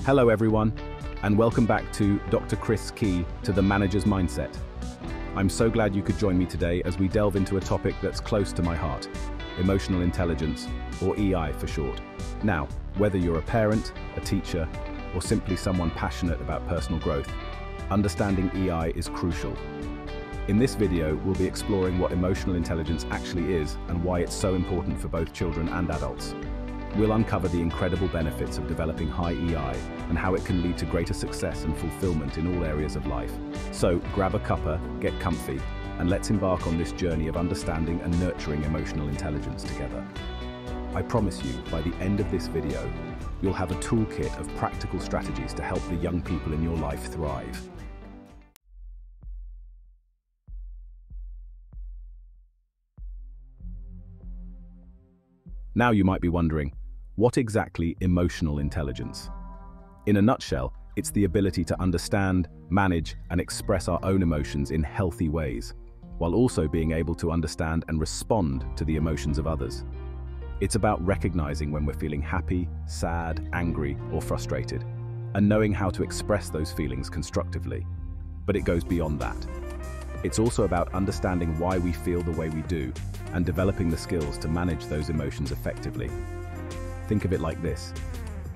Hello everyone, and welcome back to Dr. Chris Key to the Manager's Mindset. I'm so glad you could join me today as we delve into a topic that's close to my heart, emotional intelligence, or EI for short. Now, whether you're a parent, a teacher, or simply someone passionate about personal growth, understanding EI is crucial. In this video, we'll be exploring what emotional intelligence actually is and why it's so important for both children and adults. We'll uncover the incredible benefits of developing high EI and how it can lead to greater success and fulfillment in all areas of life. So, grab a cuppa, get comfy, and let's embark on this journey of understanding and nurturing emotional intelligence together. I promise you, by the end of this video, you'll have a toolkit of practical strategies to help the young people in your life thrive. Now you might be wondering, what exactly emotional intelligence? In a nutshell, it's the ability to understand, manage, and express our own emotions in healthy ways, while also being able to understand and respond to the emotions of others. It's about recognizing when we're feeling happy, sad, angry, or frustrated, and knowing how to express those feelings constructively. But it goes beyond that. It's also about understanding why we feel the way we do, and developing the skills to manage those emotions effectively. Think of it like this.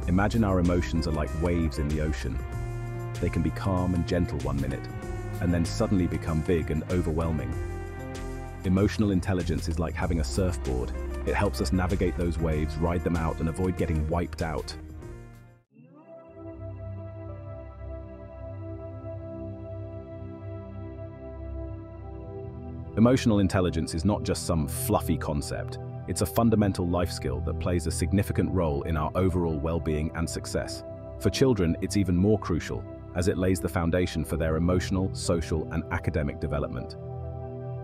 Imagine our emotions are like waves in the ocean. They can be calm and gentle one minute, and then suddenly become big and overwhelming. Emotional intelligence is like having a surfboard. It helps us navigate those waves, ride them out, and avoid getting wiped out. Emotional intelligence is not just some fluffy concept. It's a fundamental life skill that plays a significant role in our overall well-being and success. For children, it's even more crucial, as it lays the foundation for their emotional, social, and academic development.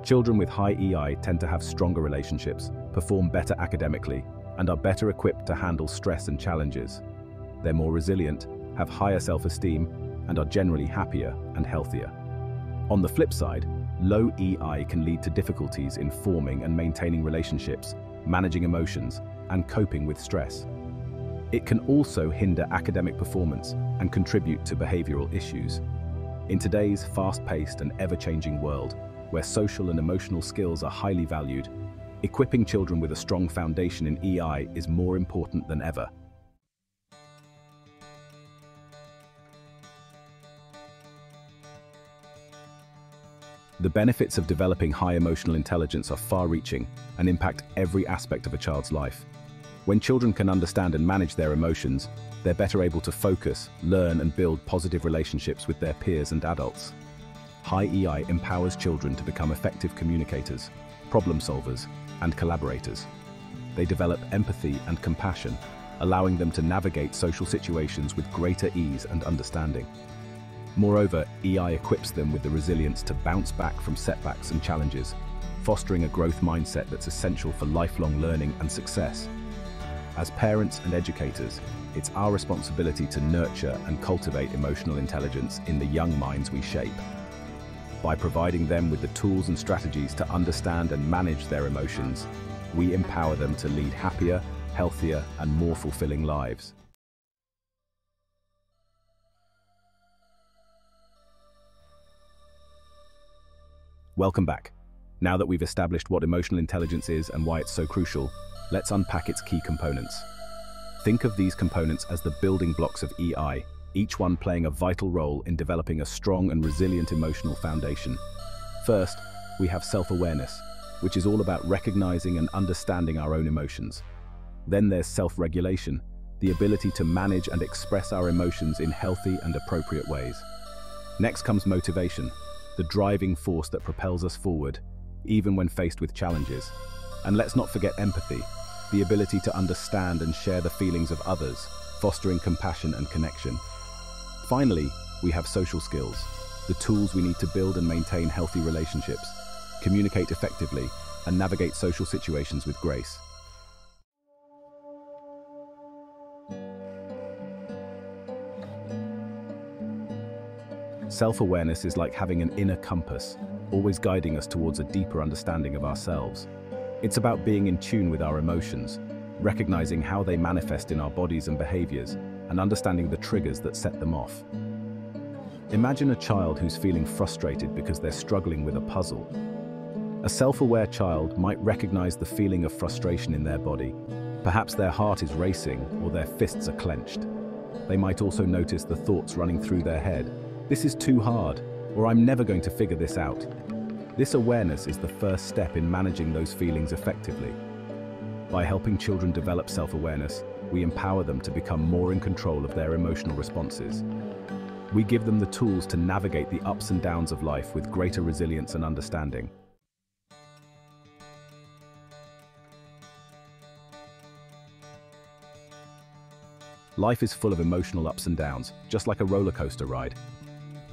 Children with high EI tend to have stronger relationships, perform better academically, and are better equipped to handle stress and challenges. They're more resilient, have higher self-esteem, and are generally happier and healthier. On the flip side, low EI can lead to difficulties in forming and maintaining relationships, managing emotions, and coping with stress. It can also hinder academic performance and contribute to behavioral issues. In today's fast-paced and ever-changing world, where social and emotional skills are highly valued, equipping children with a strong foundation in EI is more important than ever. The benefits of developing high emotional intelligence are far-reaching and impact every aspect of a child's life. When children can understand and manage their emotions, they're better able to focus, learn, and build positive relationships with their peers and adults. High EI empowers children to become effective communicators, problem solvers, and collaborators. They develop empathy and compassion, allowing them to navigate social situations with greater ease and understanding. Moreover, EI equips them with the resilience to bounce back from setbacks and challenges, fostering a growth mindset that's essential for lifelong learning and success. As parents and educators, it's our responsibility to nurture and cultivate emotional intelligence in the young minds we shape. By providing them with the tools and strategies to understand and manage their emotions, we empower them to lead happier, healthier, and more fulfilling lives. Welcome back. Now that we've established what emotional intelligence is and why it's so crucial, let's unpack its key components. Think of these components as the building blocks of EI, each one playing a vital role in developing a strong and resilient emotional foundation. First, we have self-awareness, which is all about recognizing and understanding our own emotions. Then there's self-regulation, the ability to manage and express our emotions in healthy and appropriate ways. Next comes motivation, the driving force that propels us forward, even when faced with challenges. And let's not forget empathy, the ability to understand and share the feelings of others, fostering compassion and connection. Finally, we have social skills, the tools we need to build and maintain healthy relationships, communicate effectively, and navigate social situations with grace. Self-awareness is like having an inner compass, always guiding us towards a deeper understanding of ourselves. It's about being in tune with our emotions, recognizing how they manifest in our bodies and behaviors, and understanding the triggers that set them off. Imagine a child who's feeling frustrated because they're struggling with a puzzle. A self-aware child might recognize the feeling of frustration in their body. Perhaps their heart is racing or their fists are clenched. They might also notice the thoughts running through their head. This is too hard, or I'm never going to figure this out. This awareness is the first step in managing those feelings effectively. By helping children develop self-awareness, we empower them to become more in control of their emotional responses. We give them the tools to navigate the ups and downs of life with greater resilience and understanding. Life is full of emotional ups and downs, just like a roller coaster ride.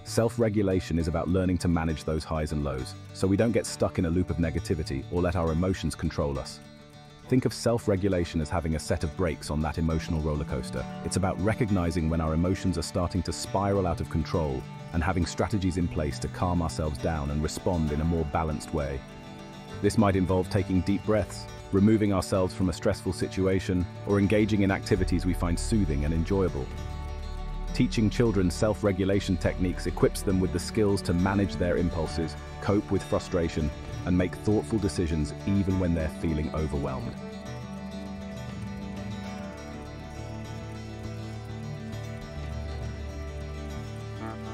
Self-regulation is about learning to manage those highs and lows, so we don't get stuck in a loop of negativity or let our emotions control us. Think of self-regulation as having a set of brakes on that emotional roller coaster. It's about recognizing when our emotions are starting to spiral out of control and having strategies in place to calm ourselves down and respond in a more balanced way. This might involve taking deep breaths, removing ourselves from a stressful situation, or engaging in activities we find soothing and enjoyable. Teaching children self-regulation techniques equips them with the skills to manage their impulses, cope with frustration, and make thoughtful decisions even when they're feeling overwhelmed.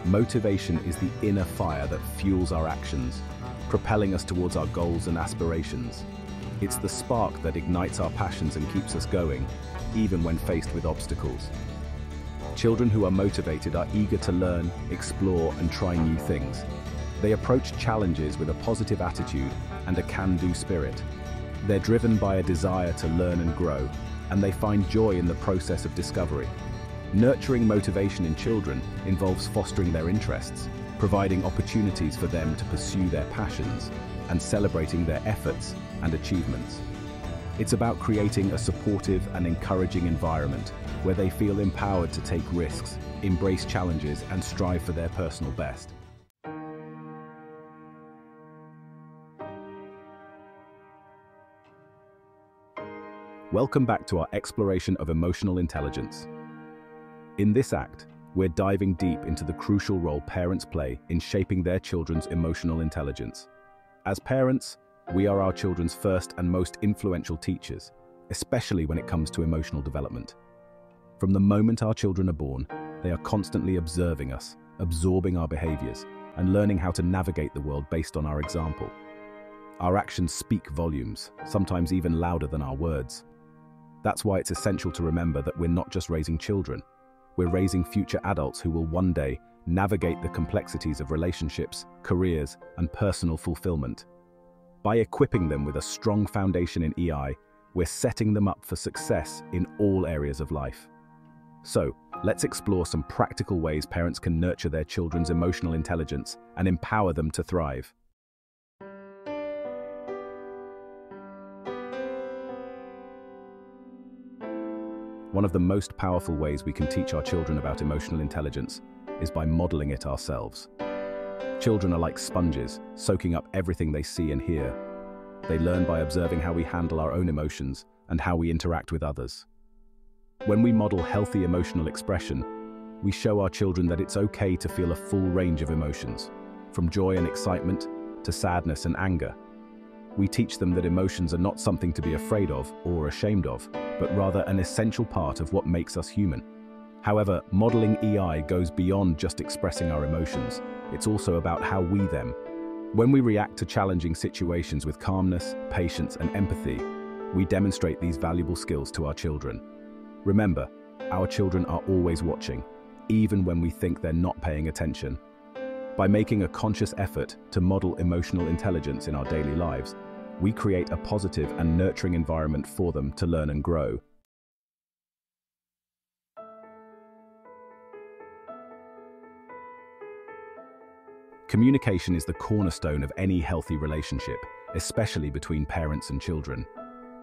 Motivation is the inner fire that fuels our actions, propelling us towards our goals and aspirations. It's the spark that ignites our passions and keeps us going, even when faced with obstacles. Children who are motivated are eager to learn, explore, and try new things. They approach challenges with a positive attitude and a can-do spirit. They're driven by a desire to learn and grow, and they find joy in the process of discovery. Nurturing motivation in children involves fostering their interests, providing opportunities for them to pursue their passions, and celebrating their efforts and achievements. It's about creating a supportive and encouraging environment where they feel empowered to take risks, embrace challenges, and strive for their personal best. Welcome back to our exploration of emotional intelligence. In this act, we're diving deep into the crucial role parents play in shaping their children's emotional intelligence. As parents, we are our children's first and most influential teachers, especially when it comes to emotional development. From the moment our children are born, they are constantly observing us, absorbing our behaviors, and learning how to navigate the world based on our example. Our actions speak volumes, sometimes even louder than our words. That's why it's essential to remember that we're not just raising children, we're raising future adults who will one day navigate the complexities of relationships, careers, and personal fulfillment. By equipping them with a strong foundation in EI, we're setting them up for success in all areas of life. So, let's explore some practical ways parents can nurture their children's emotional intelligence and empower them to thrive. One of the most powerful ways we can teach our children about emotional intelligence is by modeling it ourselves. Children are like sponges, soaking up everything they see and hear. They learn by observing how we handle our own emotions and how we interact with others. When we model healthy emotional expression, we show our children that it's okay to feel a full range of emotions, from joy and excitement to sadness and anger. We teach them that emotions are not something to be afraid of or ashamed of, but rather an essential part of what makes us human. However, modeling EI goes beyond just expressing our emotions. It's also about how we them. When we react to challenging situations with calmness, patience, and empathy, we demonstrate these valuable skills to our children. Remember, our children are always watching, even when we think they're not paying attention. By making a conscious effort to model emotional intelligence in our daily lives, we create a positive and nurturing environment for them to learn and grow. Communication is the cornerstone of any healthy relationship, especially between parents and children.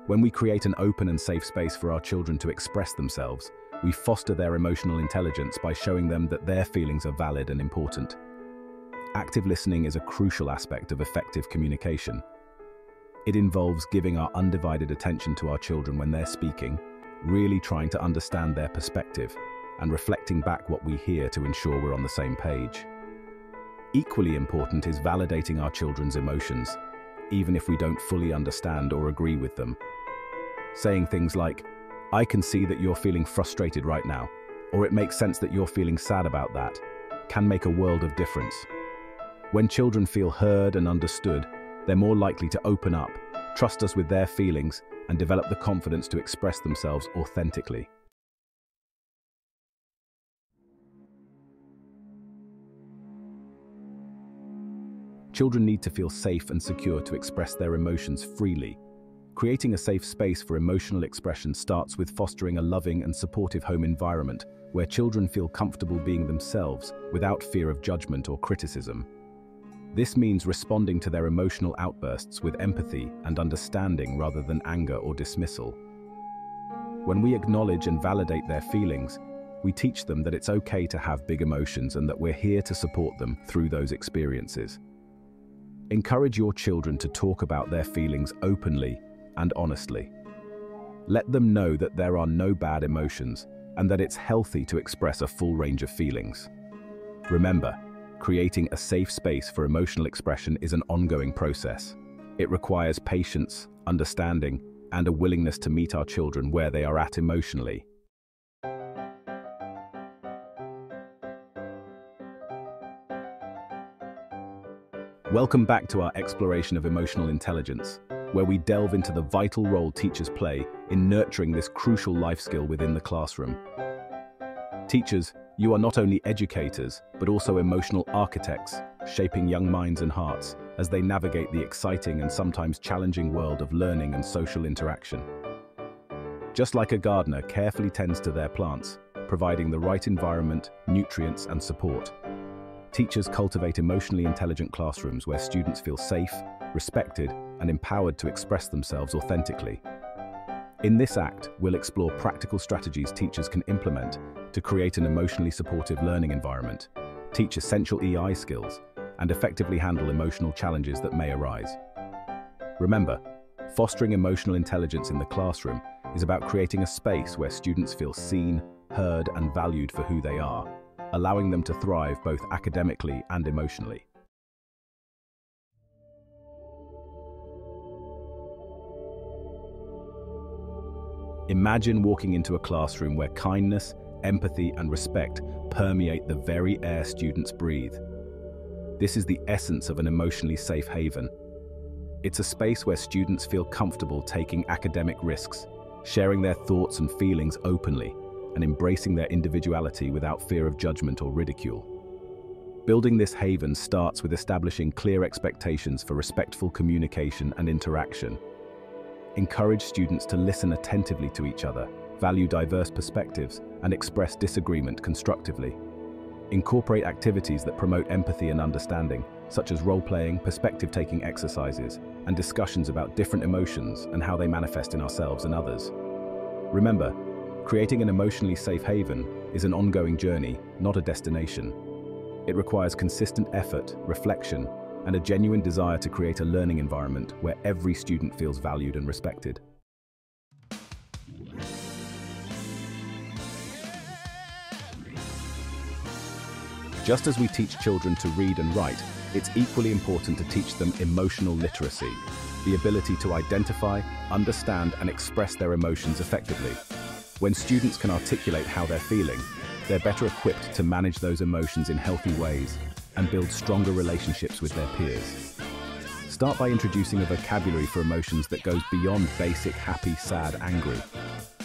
When we create an open and safe space for our children to express themselves, we foster their emotional intelligence by showing them that their feelings are valid and important. Active listening is a crucial aspect of effective communication. It involves giving our undivided attention to our children when they're speaking, really trying to understand their perspective, and reflecting back what we hear to ensure we're on the same page. Equally important is validating our children's emotions, even if we don't fully understand or agree with them. Saying things like, "I can see that you're feeling frustrated right now," or "It makes sense that you're feeling sad about that," can make a world of difference. When children feel heard and understood, they're more likely to open up, trust us with their feelings, and develop the confidence to express themselves authentically. Children need to feel safe and secure to express their emotions freely. Creating a safe space for emotional expression starts with fostering a loving and supportive home environment where children feel comfortable being themselves without fear of judgment or criticism. This means responding to their emotional outbursts with empathy and understanding rather than anger or dismissal. When we acknowledge and validate their feelings, we teach them that it's okay to have big emotions and that we're here to support them through those experiences. Encourage your children to talk about their feelings openly and honestly. Let them know that there are no bad emotions and that it's healthy to express a full range of feelings. Remember, creating a safe space for emotional expression is an ongoing process. It requires patience, understanding, and a willingness to meet our children where they are at emotionally. Welcome back to our exploration of emotional intelligence, where we delve into the vital role teachers play in nurturing this crucial life skill within the classroom. Teachers, you are not only educators, but also emotional architects, shaping young minds and hearts as they navigate the exciting and sometimes challenging world of learning and social interaction. Just like a gardener carefully tends to their plants, providing the right environment, nutrients, and support, teachers cultivate emotionally intelligent classrooms where students feel safe, respected, and empowered to express themselves authentically. In this act, we'll explore practical strategies teachers can implement to create an emotionally supportive learning environment, teach essential EI skills, and effectively handle emotional challenges that may arise. Remember, fostering emotional intelligence in the classroom is about creating a space where students feel seen, heard, and valued for who they are, allowing them to thrive both academically and emotionally. Imagine walking into a classroom where kindness, empathy, and respect permeate the very air students breathe. This is the essence of an emotionally safe haven. It's a space where students feel comfortable taking academic risks, sharing their thoughts and feelings openly, and embracing their individuality without fear of judgment or ridicule. Building this haven starts with establishing clear expectations for respectful communication and interaction. Encourage students to listen attentively to each other, value diverse perspectives, and express disagreement constructively. Incorporate activities that promote empathy and understanding, such as role-playing, perspective-taking exercises, and discussions about different emotions and how they manifest in ourselves and others. Remember, creating an emotionally safe haven is an ongoing journey, not a destination. It requires consistent effort, reflection, and a genuine desire to create a learning environment where every student feels valued and respected. Just as we teach children to read and write, it's equally important to teach them emotional literacy, the ability to identify, understand, and express their emotions effectively. When students can articulate how they're feeling, they're better equipped to manage those emotions in healthy ways and build stronger relationships with their peers. Start by introducing a vocabulary for emotions that goes beyond basic happy, sad, angry.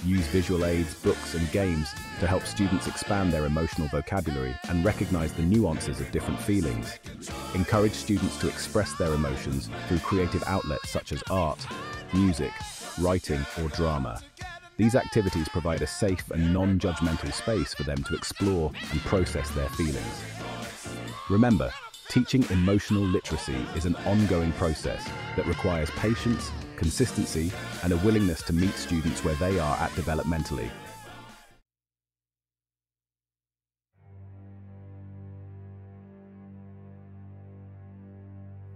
Use visual aids, books, and games to help students expand their emotional vocabulary and recognize the nuances of different feelings. Encourage students to express their emotions through creative outlets such as art, music, writing, or drama. These activities provide a safe and non-judgmental space for them to explore and process their feelings. Remember, teaching emotional literacy is an ongoing process that requires patience, consistency, and a willingness to meet students where they are at developmentally.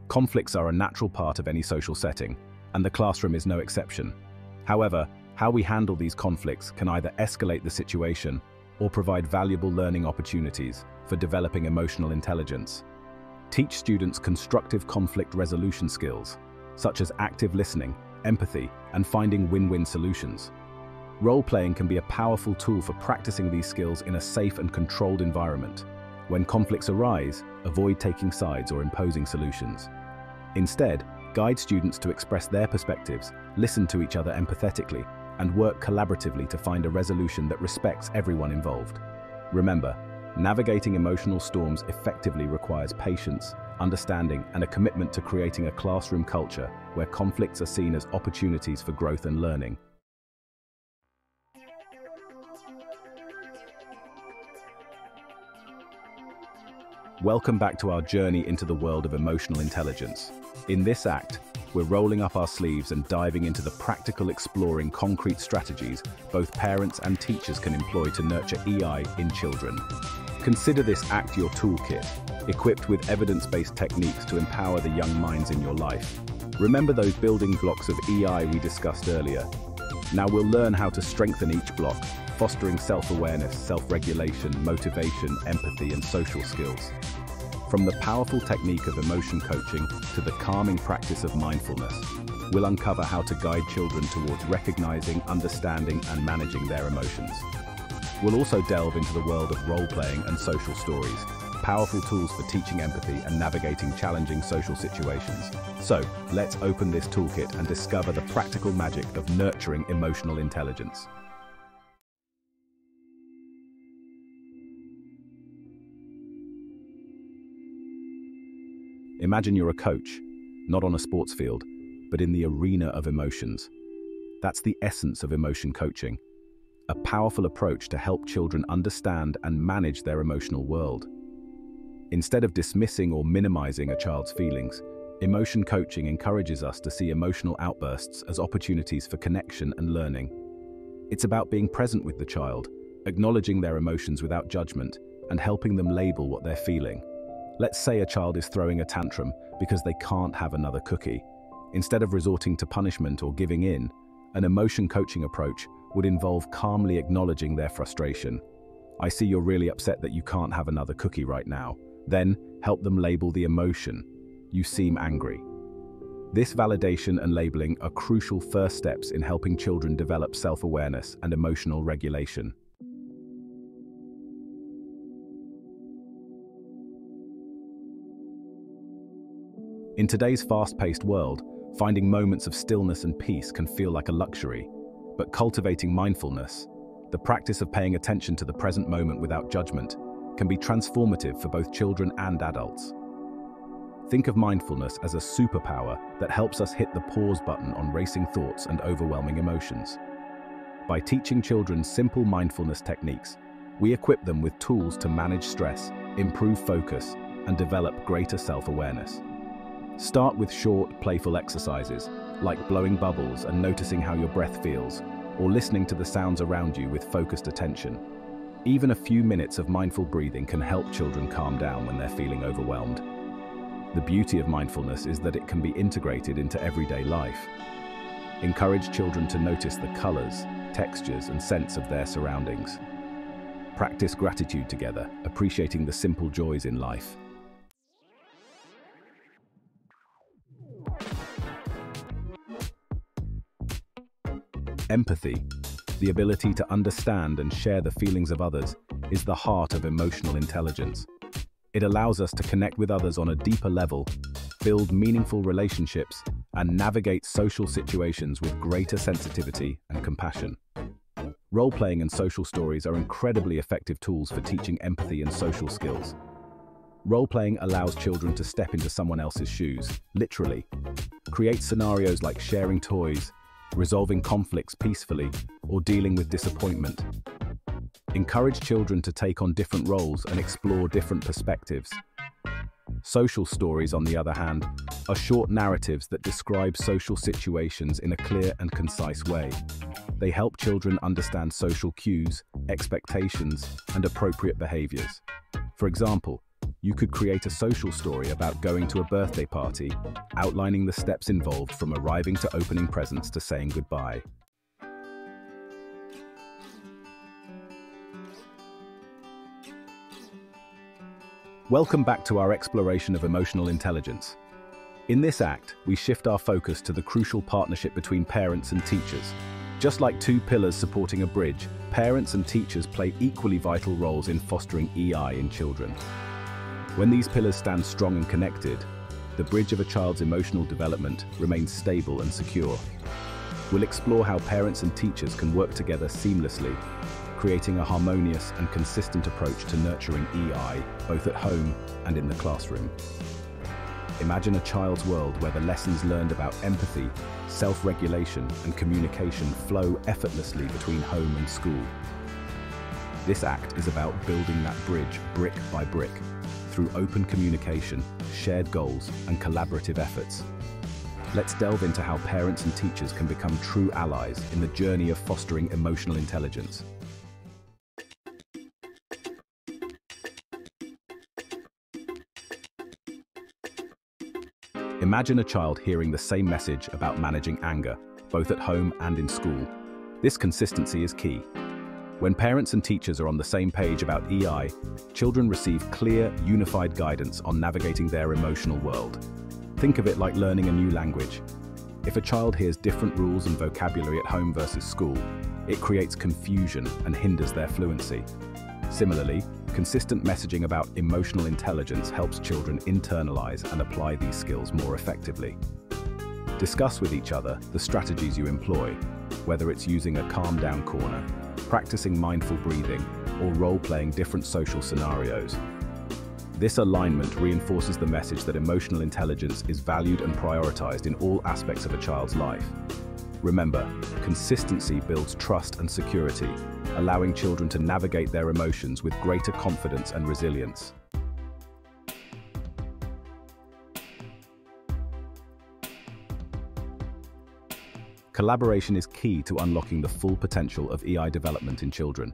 Conflicts are a natural part of any social setting, and the classroom is no exception. However, how we handle these conflicts can either escalate the situation or provide valuable learning opportunities for developing emotional intelligence. Teach students constructive conflict resolution skills, such as active listening, empathy, and finding win-win solutions. Role-playing can be a powerful tool for practicing these skills in a safe and controlled environment. When conflicts arise, avoid taking sides or imposing solutions. Instead, guide students to express their perspectives, listen to each other empathetically, and work collaboratively to find a resolution that respects everyone involved. Remember, navigating emotional storms effectively requires patience, understanding, and a commitment to creating a classroom culture where conflicts are seen as opportunities for growth and learning. Welcome back to our journey into the world of emotional intelligence. In this act, we're rolling up our sleeves and diving into the practical, exploring concrete strategies both parents and teachers can employ to nurture EI in children. Consider this act your toolkit, equipped with evidence-based techniques to empower the young minds in your life. Remember those building blocks of EI we discussed earlier? Now we'll learn how to strengthen each block, fostering self-awareness, self-regulation, motivation, empathy, and social skills. From the powerful technique of emotion coaching to the calming practice of mindfulness, we'll uncover how to guide children towards recognizing, understanding, and managing their emotions. We'll also delve into the world of role-playing and social stories, powerful tools for teaching empathy and navigating challenging social situations. So, let's open this toolkit and discover the practical magic of nurturing emotional intelligence. Imagine you're a coach, not on a sports field, but in the arena of emotions. That's the essence of emotion coaching, a powerful approach to help children understand and manage their emotional world. Instead of dismissing or minimizing a child's feelings, emotion coaching encourages us to see emotional outbursts as opportunities for connection and learning. It's about being present with the child, acknowledging their emotions without judgment, and helping them label what they're feeling. Let's say a child is throwing a tantrum because they can't have another cookie. Instead of resorting to punishment or giving in, an emotion coaching approach would involve calmly acknowledging their frustration. I see you're really upset that you can't have another cookie right now. Then, help them label the emotion. You seem angry. This validation and labeling are crucial first steps in helping children develop self-awareness and emotional regulation. In today's fast-paced world, finding moments of stillness and peace can feel like a luxury, but cultivating mindfulness, the practice of paying attention to the present moment without judgment, can be transformative for both children and adults. Think of mindfulness as a superpower that helps us hit the pause button on racing thoughts and overwhelming emotions. By teaching children simple mindfulness techniques, we equip them with tools to manage stress, improve focus, and develop greater self-awareness. Start with short, playful exercises, like blowing bubbles and noticing how your breath feels, or listening to the sounds around you with focused attention. Even a few minutes of mindful breathing can help children calm down when they're feeling overwhelmed. The beauty of mindfulness is that it can be integrated into everyday life. Encourage children to notice the colors, textures, and scents of their surroundings. Practice gratitude together, appreciating the simple joys in life. Empathy, the ability to understand and share the feelings of others, is the heart of emotional intelligence. It allows us to connect with others on a deeper level, build meaningful relationships, and navigate social situations with greater sensitivity and compassion. Role-playing and social stories are incredibly effective tools for teaching empathy and social skills. Role-playing allows children to step into someone else's shoes, literally. Create scenarios like sharing toys, resolving conflicts peacefully, or dealing with disappointment. Encourage children to take on different roles and explore different perspectives. Social stories, on the other hand, are short narratives that describe social situations in a clear and concise way. They help children understand social cues, expectations, and appropriate behaviors. For example, you could create a social story about going to a birthday party, outlining the steps involved from arriving to opening presents to saying goodbye. Welcome back to our exploration of emotional intelligence. In this act, we shift our focus to the crucial partnership between parents and teachers. Just like two pillars supporting a bridge, parents and teachers play equally vital roles in fostering EI in children. When these pillars stand strong and connected, the bridge of a child's emotional development remains stable and secure. We'll explore how parents and teachers can work together seamlessly, creating a harmonious and consistent approach to nurturing EI, both at home and in the classroom. Imagine a child's world where the lessons learned about empathy, self-regulation, and communication flow effortlessly between home and school. This act is about building that bridge brick by brick, through open communication, shared goals, and collaborative efforts. Let's delve into how parents and teachers can become true allies in the journey of fostering emotional intelligence. Imagine a child hearing the same message about managing anger, both at home and in school. This consistency is key. When parents and teachers are on the same page about EI, children receive clear, unified guidance on navigating their emotional world. Think of it like learning a new language. If a child hears different rules and vocabulary at home versus school, it creates confusion and hinders their fluency. Similarly, consistent messaging about emotional intelligence helps children internalize and apply these skills more effectively. Discuss with each other the strategies you employ, whether it's using a calm-down corner, practicing mindful breathing, or role-playing different social scenarios. This alignment reinforces the message that emotional intelligence is valued and prioritized in all aspects of a child's life. Remember, consistency builds trust and security, allowing children to navigate their emotions with greater confidence and resilience. Collaboration is key to unlocking the full potential of EI development in children.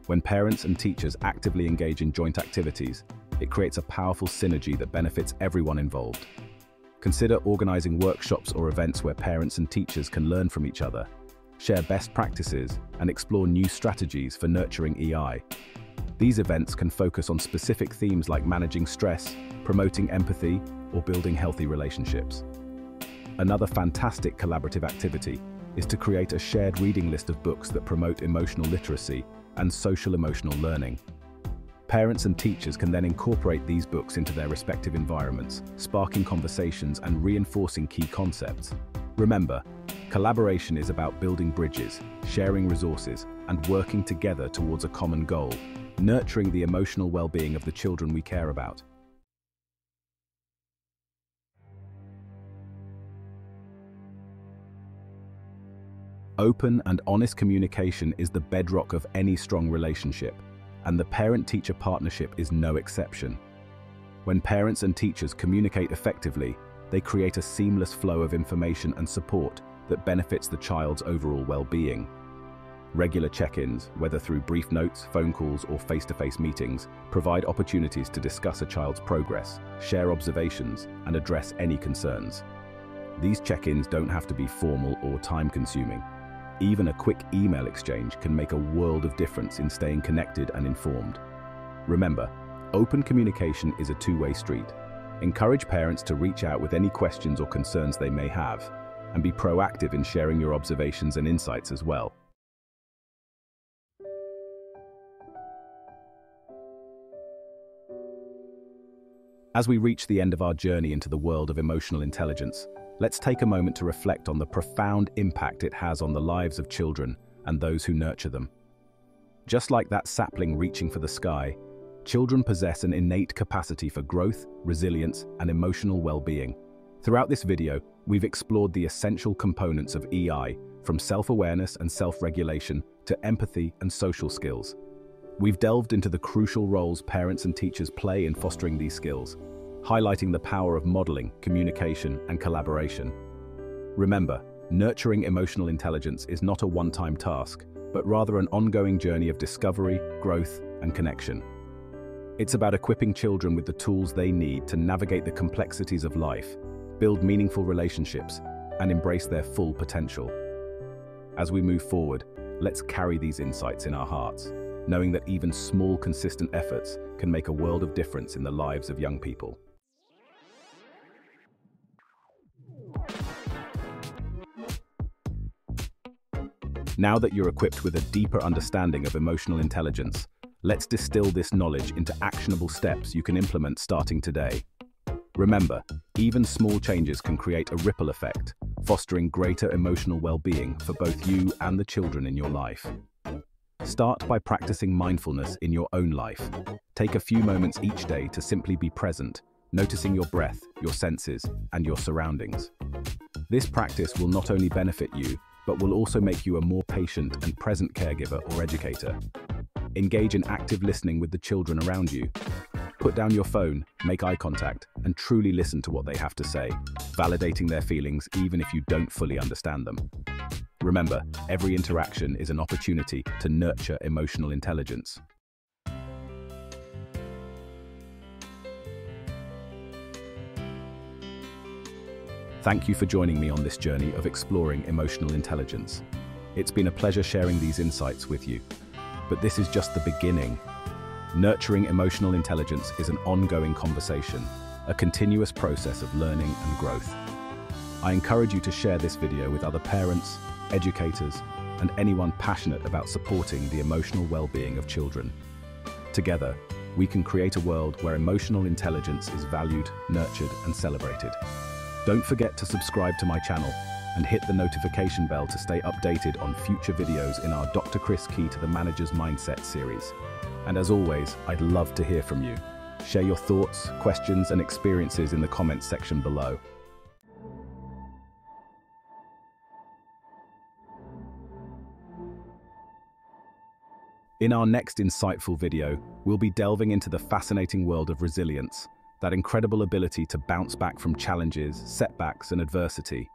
When parents and teachers actively engage in joint activities, it creates a powerful synergy that benefits everyone involved. Consider organizing workshops or events where parents and teachers can learn from each other, share best practices, and explore new strategies for nurturing EI. These events can focus on specific themes like managing stress, promoting empathy, or building healthy relationships. Another fantastic collaborative activity is to create a shared reading list of books that promote emotional literacy and social-emotional learning. Parents and teachers can then incorporate these books into their respective environments, sparking conversations and reinforcing key concepts. Remember, collaboration is about building bridges, sharing resources, and working together towards a common goal, nurturing the emotional well-being of the children we care about. Open and honest communication is the bedrock of any strong relationship, and the parent-teacher partnership is no exception. When parents and teachers communicate effectively, they create a seamless flow of information and support that benefits the child's overall well-being. Regular check-ins, whether through brief notes, phone calls, or face-to-face meetings, provide opportunities to discuss a child's progress, share observations, and address any concerns. These check-ins don't have to be formal or time-consuming. Even a quick email exchange can make a world of difference in staying connected and informed. Remember, open communication is a two-way street. Encourage parents to reach out with any questions or concerns they may have, and be proactive in sharing your observations and insights as well. As we reach the end of our journey into the world of emotional intelligence, let's take a moment to reflect on the profound impact it has on the lives of children and those who nurture them. Just like that sapling reaching for the sky, children possess an innate capacity for growth, resilience, and emotional well-being. Throughout this video, we've explored the essential components of EI, from self-awareness and self-regulation to empathy and social skills. We've delved into the crucial roles parents and teachers play in fostering these skills, highlighting the power of modeling, communication, and collaboration. Remember, nurturing emotional intelligence is not a one-time task, but rather an ongoing journey of discovery, growth, and connection. It's about equipping children with the tools they need to navigate the complexities of life, build meaningful relationships, and embrace their full potential. As we move forward, let's carry these insights in our hearts, knowing that even small, consistent efforts can make a world of difference in the lives of young people. Now that you're equipped with a deeper understanding of emotional intelligence, let's distill this knowledge into actionable steps you can implement starting today. Remember, even small changes can create a ripple effect, fostering greater emotional well-being for both you and the children in your life. Start by practicing mindfulness in your own life. Take a few moments each day to simply be present, noticing your breath, your senses, and your surroundings. This practice will not only benefit you, but will also make you a more patient and present caregiver or educator. Engage in active listening with the children around you. Put down your phone, make eye contact, and truly listen to what they have to say, validating their feelings even if you don't fully understand them. Remember, every interaction is an opportunity to nurture emotional intelligence. Thank you for joining me on this journey of exploring emotional intelligence. It's been a pleasure sharing these insights with you. But this is just the beginning. Nurturing emotional intelligence is an ongoing conversation, a continuous process of learning and growth. I encourage you to share this video with other parents, educators, and anyone passionate about supporting the emotional well-being of children. Together, we can create a world where emotional intelligence is valued, nurtured, and celebrated. Don't forget to subscribe to my channel and hit the notification bell to stay updated on future videos in our Dr. Chris Key to the Manager's Mindset series. And as always, I'd love to hear from you. Share your thoughts, questions, and experiences in the comments section below. In our next insightful video, we'll be delving into the fascinating world of resilience, that incredible ability to bounce back from challenges, setbacks, and adversity.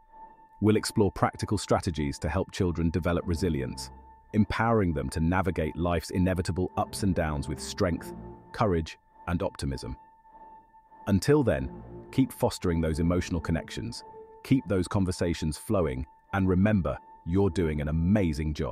We'll explore practical strategies to help children develop resilience, empowering them to navigate life's inevitable ups and downs with strength, courage, and optimism. Until then, keep fostering those emotional connections, keep those conversations flowing, and remember, you're doing an amazing job.